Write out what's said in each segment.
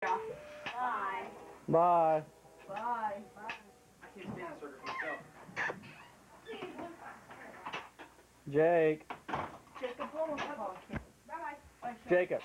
Bye. Bye. Bye. I can't stand the circus myself. Jake. Jacob, blow him up. Bye-bye. Bye, Sean. Jacob.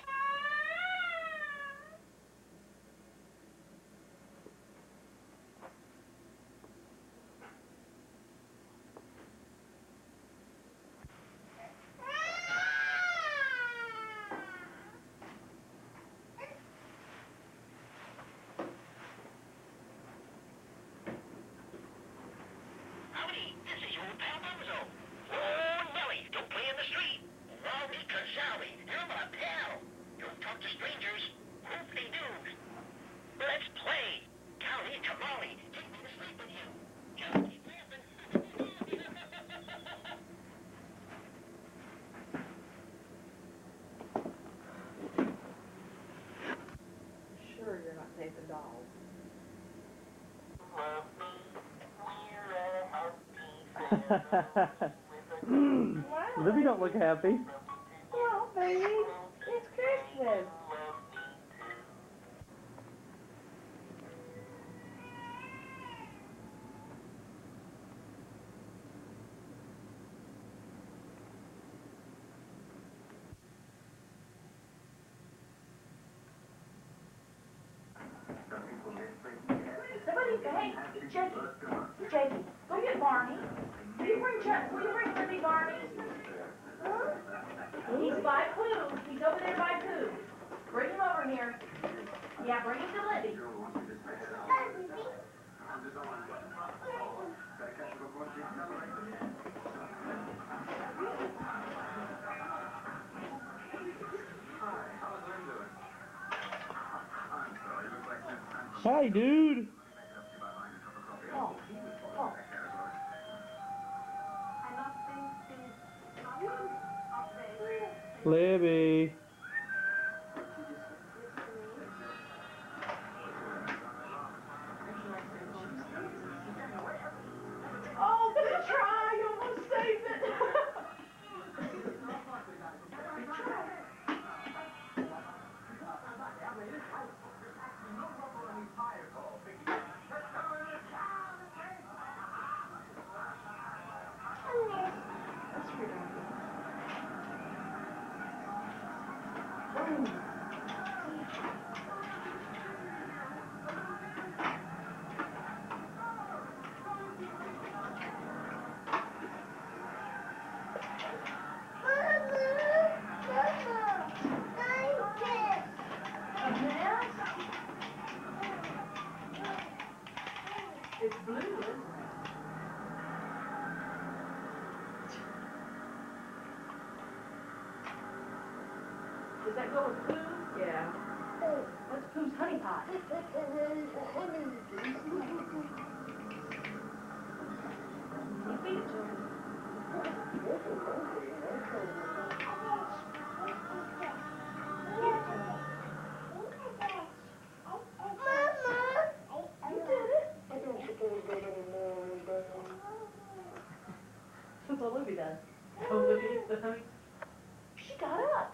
Howdy, this is your old pal Bozo. Oh, Nelly, don't play in the street. Rowdy Kazali, you're my pal. Don't talk to strangers. Hoopty doos. Let's play. County Tamale, take me to sleep with you. Just keep laughing. Sure you're not taping dolls. Libby don't look happy. Well, baby, it's Christmas. Somebody, hey, Jakey, go get Barney. Will you bring Libby Barney? Huh? He's by Pooh. He's over there by Pooh. Bring him over here. Yeah, bring him to Libby. Hi, dude. Libby. Oh, good try. You almost saved it. It's blue, isn't it? Does that go with Pooh? Yeah. What's Pooh's honey pot? You feed it to him. You did it. That's all Libby does. Oh, Libby eats the honey. She got up.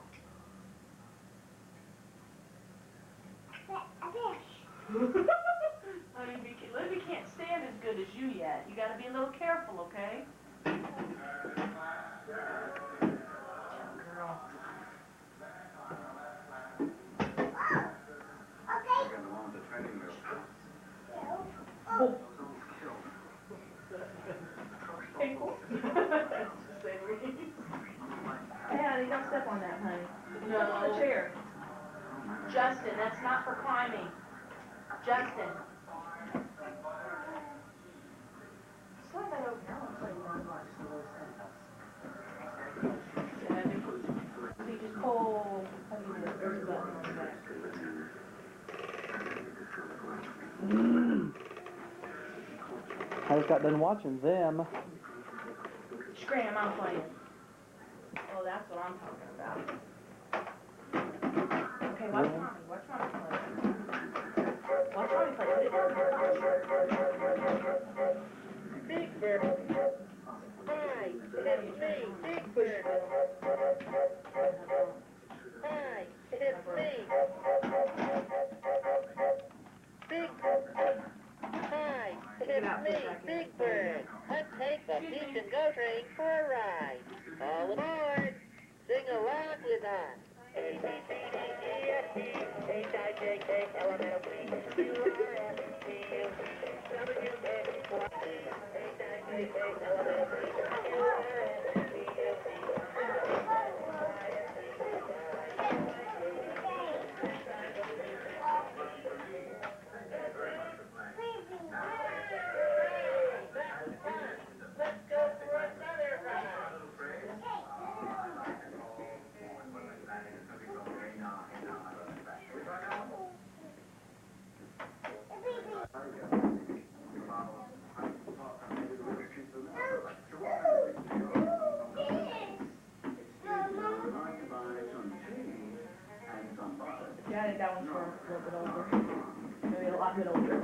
Honey, Libby can't stand as good as you yet. You gotta be a little careful, okay? Girl. Oh. Ankle. Hey, honey, don't step on that, honey. No. Step on the chair. Justin, that's not for climbing. Justin. Slide that over here. I want to play one watch the little sentence. So you just pull, how do you do it? There's a button on the back. I just got done watching them. Scram, I'm playing. Oh, that's what I'm talking about. Okay, watch mommy. Watch mommy play. Watch mommy play. Put it down. Big Bird. Hi, it's me, Big Bird. Hi, it's me. me, Big Bird. Let's take the Peach and Go train for a ride. All aboard. Sing along with us. A, B, C, D, E, F, G, H, I, J, K, L, M, N, O, P, Q, R, S, T, U, V, W, X, Y, Z, H, I, J, K, L, M, N, O, P, Q, R, S, T, U, V, Let's go for another ride. Yeah, I think that one's for a little bit older. Maybe a lot bit older.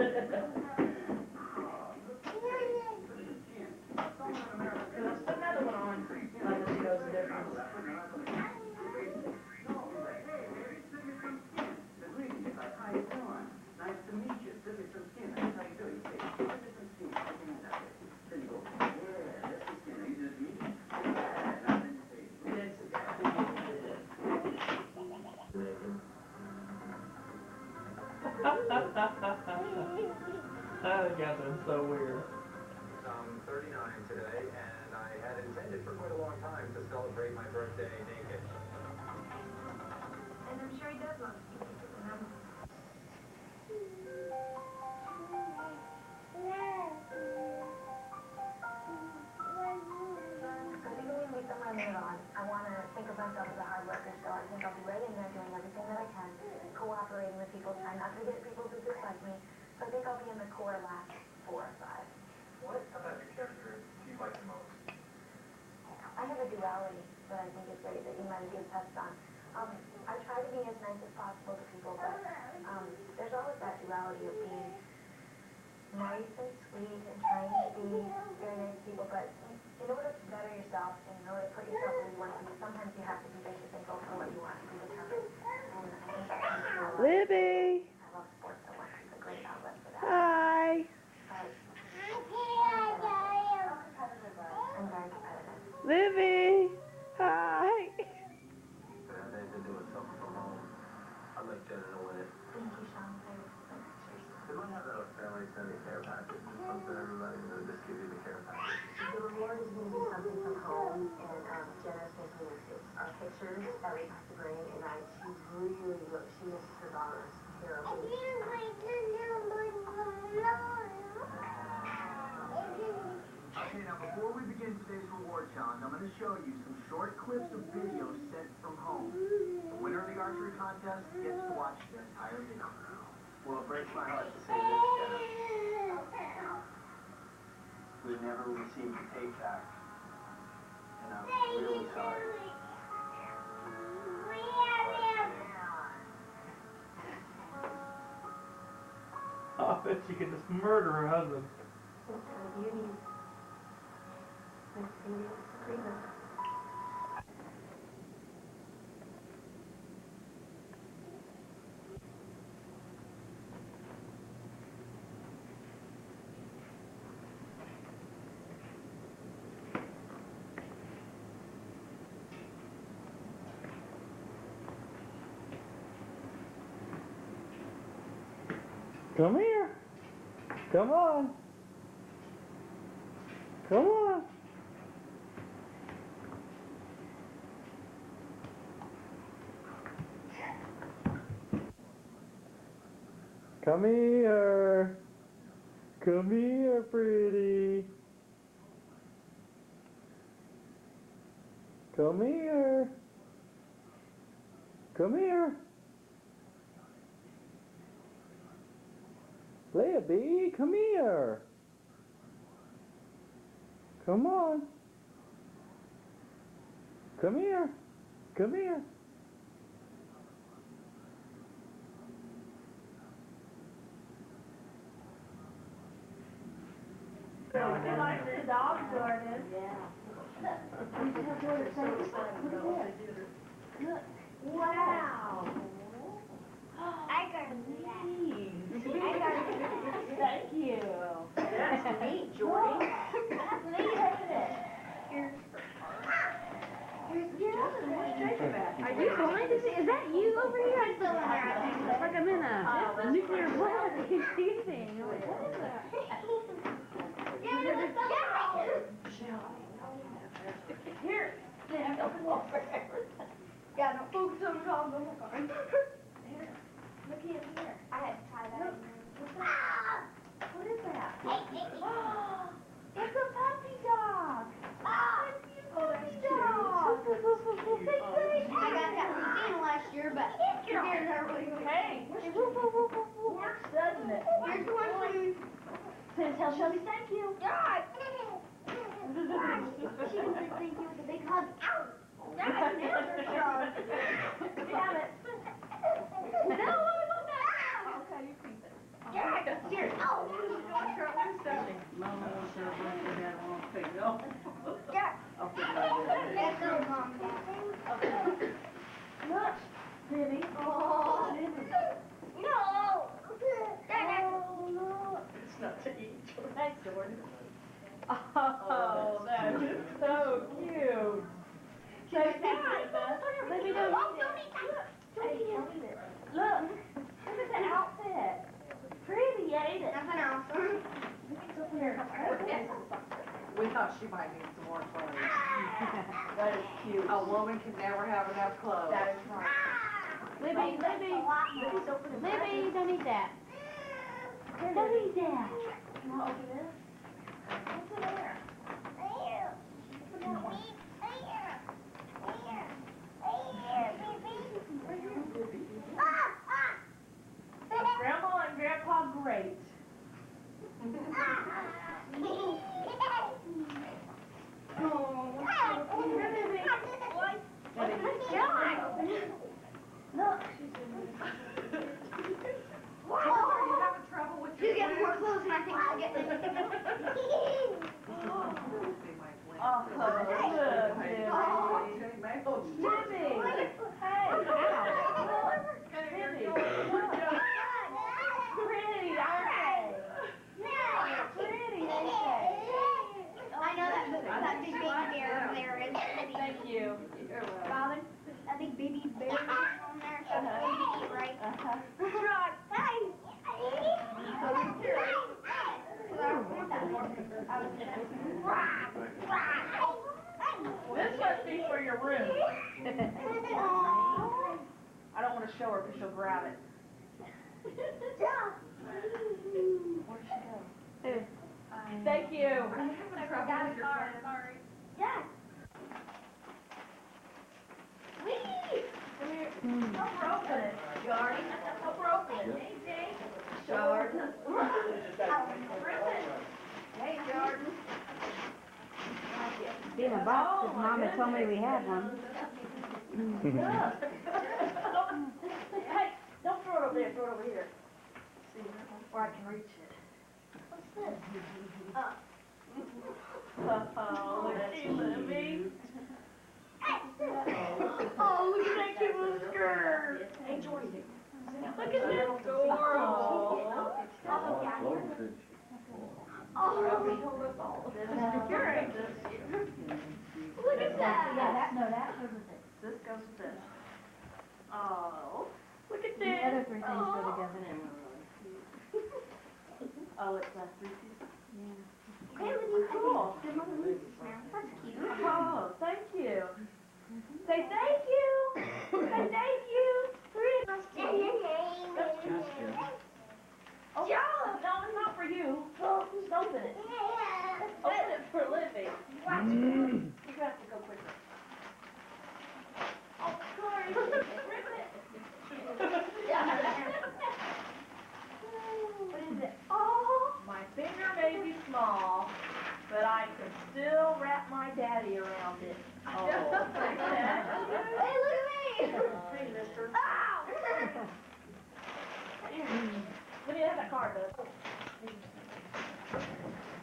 Let's put another one on. Let us show the difference. Oh, Catherine's so weird. I'm 39 today, and I had intended for quite a long time to celebrate my birthday naked. And I'm sure he does love you. And I'm... So even when we put my mood on, I want to think of myself as a hard worker, so I think I'll be right in there doing everything that I can, cooperating with people, trying not to get people to dislike me. So I think I'll be in the core last 4 or 5. What about your character do you like the most? I have a duality that I think is great that you might have just touched on. I try to be as nice as possible to people, but there's always that duality of being nice and sweet and trying to be very nice to people, but in order to better yourself and in order to put yourself where you want to be, sometimes you have to be vicious and go for what you want and be determined. And I think that's what Libby. I love sports so much. It's a great outlet for that. Hi. But I'm very competitive. Libby. Hi. But I had to do with something from home. I'd like Jen to win it. Thank you, Sean. Seriously. They might have a family sending care package or something, everybody, just give you the care package. The reward is going to be something from home, and Jenna's thinking it's our pictures that we have to bring, and she misses her daughters terribly. Okay, now before we begin today's reward challenge, I'm going to show you some short clips of videos sent from home. The winner of the archery contest gets to watch the entire video. Well, it breaks my heart to say this, Jenna. We never received a take back. And I'm really sorry. I bet she could just murder her husband. Come here. Come on. Come on. Come here. Come here, pretty. Come here. Come here. Libby, come here. Come on. Come here. Come here. You like the dog, Jordan? Wow. I got it. Thank you. neat, Jordy. That's neat, isn't it? Are you blind? Is that you over here? I still it's like I'm in a nuclear blast. I can see anything. I'm like, what is that? Here. Yeah, no, focus on the dog. Here. Look here. I had to tie that. What is that? It's a puppy dog. Puppy dog. I got that from Santa last year, but here's our really good. Hey, works, doesn't it? Here's one for you. Tell Shelby thank you. God! She was like, thank you with a big hug. Ow! Have it. No, what about that? Okay, you keep it. Yeah, here. Oh! Yeah. That's so Mom. Look, Libby. Oh. Libby. No! Oh, look. It's not to eat. Thanks, Jordan. Oh, that is so cute. So Libby, don't eat that. Don't eat it. Look, look at the outfit. Pretty, ain't it? Nothing else. Here. We thought she might need some more clothes. That is cute. A woman can never have enough clothes. That is right. Libby's open it. Libby, don't eat that. Don't eat that. You want to open this? What's in there? Grandma and Grandpa great. Look. She's getting more clothes than I think she'll get. Oh, look, Libby. Hey, ow. Libby, look. Pretty, aren't they? Pretty, ain't they? I know that big baby bear over there is. Thank you. Father, that big baby bear on there, so it's going to eat right. Hey! This must be for your room. I don't want to show her because she'll grab it. Where'd she go? Thank you. I forgot a card, sorry. Yeah. Whee! Come here. Help her open it. Jordan, help her open it. Hey, Jay. Jordan. Hey, Jordan. Being a box, because Mama told me we had one. Hey, don't throw it over there, throw it over here. See, or I can reach it. What's this? Oh, looky, Libby. Oh, look at that cute little skirt. Hey, Jordan. Look at this adorable. You're anxious. Look at that. Yeah, that goes with it. This goes with this. Oh, look at this. The other three things go together. Oh, it's a three-piece? Yeah. Hey, cool. That's cute. Oh, thank you. Say thank you. Say thank you. Oh, no, it's not for you. Just open it. Open it for Libby. Watch it. You have to go quicker. Oh, sorry. Rip it. What is it? Oh, my finger may be small, but I can still wrap my daddy around it. Oh, Hey, look at me! Hey, mister. Ow! Let me have that card, though.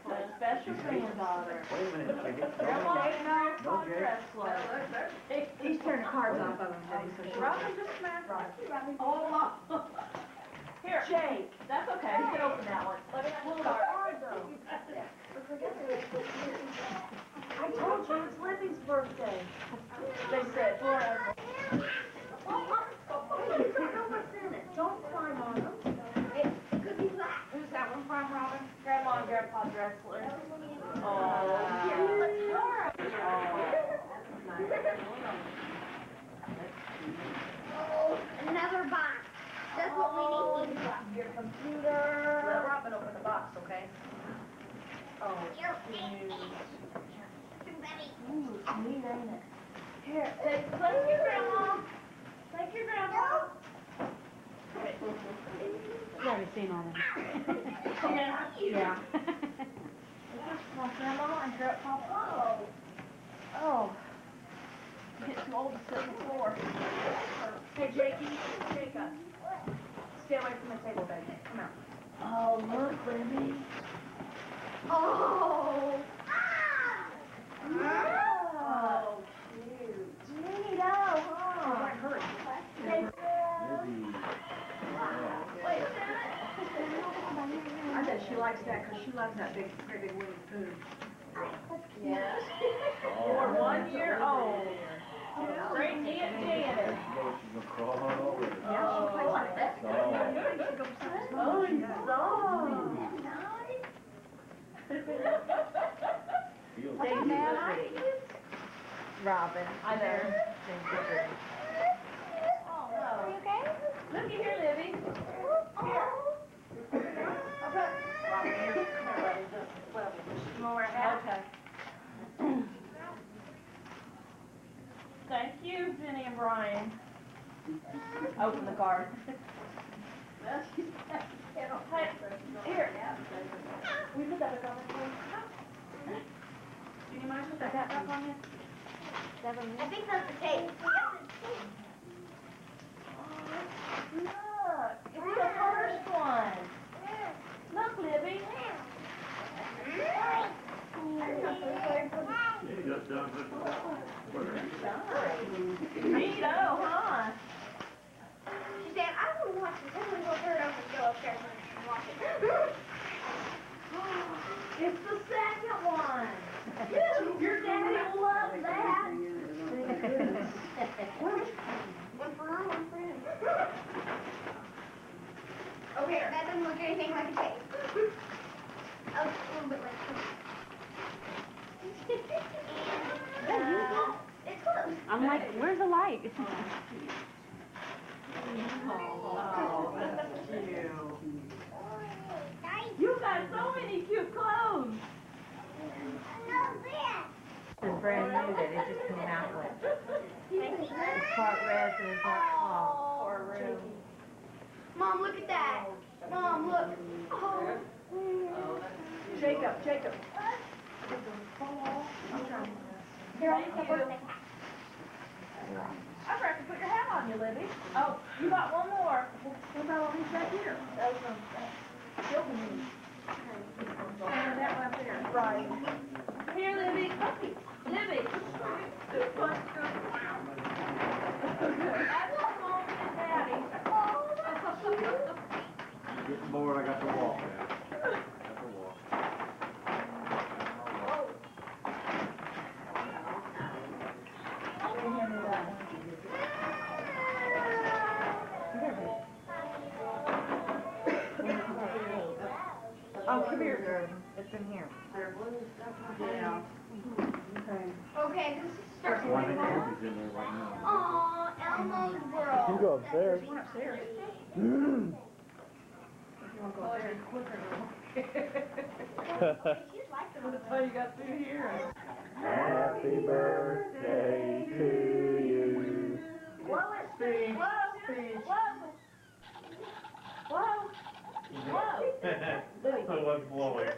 A special granddaughter. Wait a minute, Jiggy. Grandma and I are dressed like. He's turning cards off of him, Jenny, so she... Robin just smacked right. Oh, Here, Jake. That's okay. You can open that one. Let me have the card, though. I told you it's Libby's birthday. They said forever. Hey, you don't know what's in it. Don't climb on them. It could be black. Who's that one from, Robin? Grandma and Grandpa Drexler. Oh, Another box. That's what we need. Your computer. Let Robin open the box, okay? Oh, Your cute. Ready. Ooh, it's neat, ain't it? Here, thank your grandma. Thank your grandpa. You already seen all that. Yeah. Yeah. This is my grandma and grandpa. Oh. Get too old to sit on the floor. Hey, Jakey, Jacob. Stay away from the table, baby. Come out. Oh, look, Libby. Oh. Oh, cute. Neato, huh? All right, hurry. Wait a minute. I bet she likes that because she loves that big, great big wooden spoon. Yes. For 1 year old. Great Aunt Janet. She's gonna crawl all over it. Yeah, she plays like that. Oh. Oh, he's Feels Thank good. you. Robin. I know. Oh, no. Are you okay? Looky here, Libby. Here. Okay. Robin, here. Come here, buddy. Just level. You want to wear a hat? Okay. Thank you, Jenny and Brian. Open the card. Hey, here. We put that back on there, please. Do you mind put that back on here? I think that's the tape. Look, it's the first one. Look, Libby. You just done with that. Neato, huh? She said, I want to watch this. I'm going to go turn it over and go upstairs and watch it. It's the second one. Your daddy will love that. One for her, one for him. Okay, that doesn't look anything like a tape. Oh, a little bit like it's close. I'm like, where's the light? Oh, that's cute. You got so many cute clothes. It's brand new that it just came out with. It's part resin and part cloth. Poor room. Mom, look at that. Mom, look. Oh. Jacob. Here, Thank you. I forgot to put your hat on you, Libby. Oh, you got one more. What about all these back here? Those ones. And that one up there. Right. Here, Libby. Libby. Good one. That's Mom and Daddy. Getting bored, I got to walk now. Got to walk. Oh, come here, girl. It's in here. Yeah. Okay, this is starting. Well, I think Kobe's in there right now. Aw, Elmo's world. You can go upstairs. One upstairs. Oh, You want to go upstairs quicker? she's like the That's how you got through here. Happy birthday to you. Whoa, Speech. whoa, whoa. I was blowing.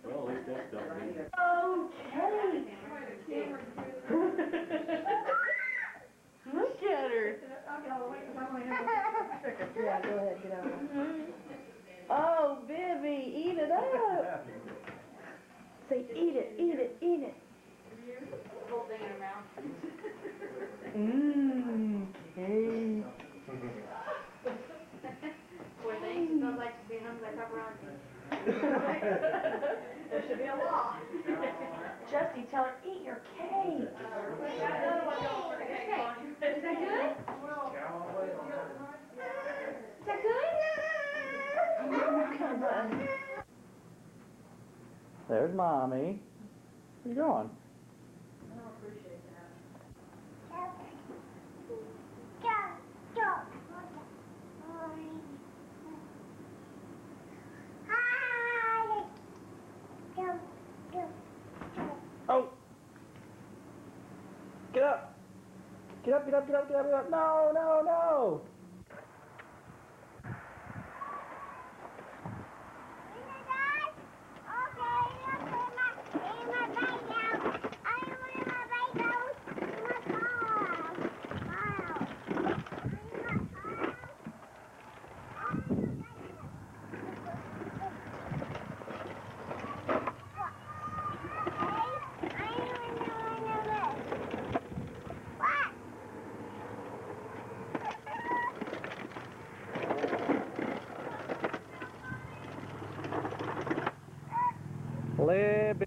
Well, at least that's done. Look at her. Yeah, go ahead, get over. Oh, Bibby, eat it up. There should be a law. Justy, tell her, eat your cake. Is that good? Is that good? There's Mommy. Where you going? Oh! Get up! Get up, get up, get up, get up, get up! No, no, no! Libby.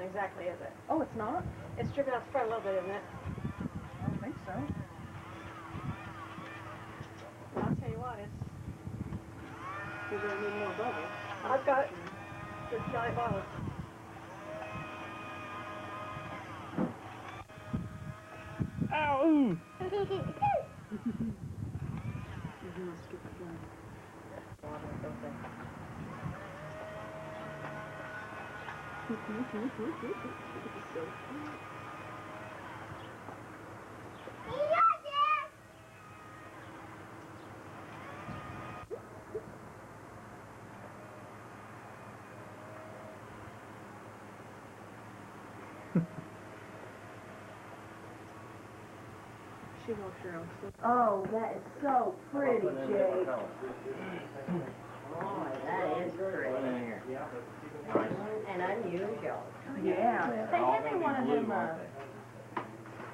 exactly, is it? Oh, it's not? It's stripping out the front a little bit, isn't it? I don't think so. I'll tell you what, you're gonna need more bubbles. I've got the giant bottles. Ow! She won't share them. Oh, that is so pretty, Jake. Oh, that is pretty. And unusual. Yeah. Hey, hand me one of them,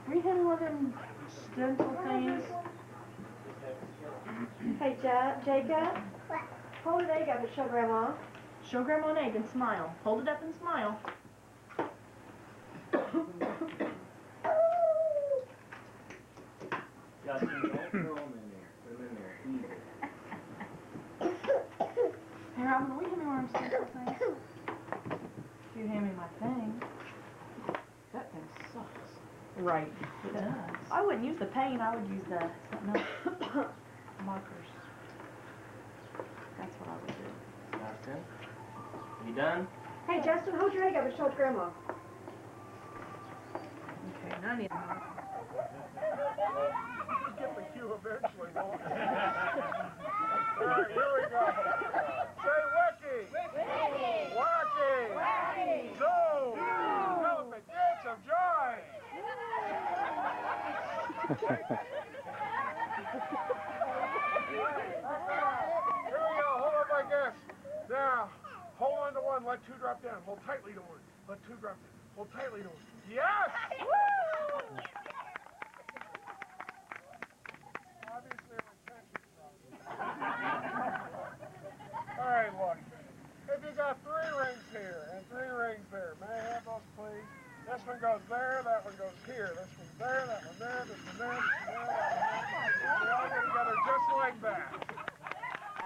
will you hand me one of them stencil things? Hey, Jacob. Hold it egg up and show Grandma. Show Grandma an egg and smile. Hold it up and smile. Justin, don't throw them in there. Put them in there. Easy. Hey, Robin, will you hand me one of them stencil things? If you hand me my thing. That thing sucks. Right. It does. I wouldn't use the paint. I would use the something else. Markers. That's what I would do. Justin, you done? Hey, Justin, hold your egg up and show it to Grandma. Okay, now I need a marker. Get the cue eventually, won't it? All right, here we go. Say Wicky. Wacky. Zoo. Elephant, get some joy. Here we go, hold up like this. Now, hold on to one, let two drop down. Hold tightly to one, let two drop down. Hold tightly to one. Yes! Woo! Obviously, our intentions All right, look. If you got 3 rings here and 3 rings there, may I have those, please? This one goes there, that one goes here. This one's there, that one there, this one there,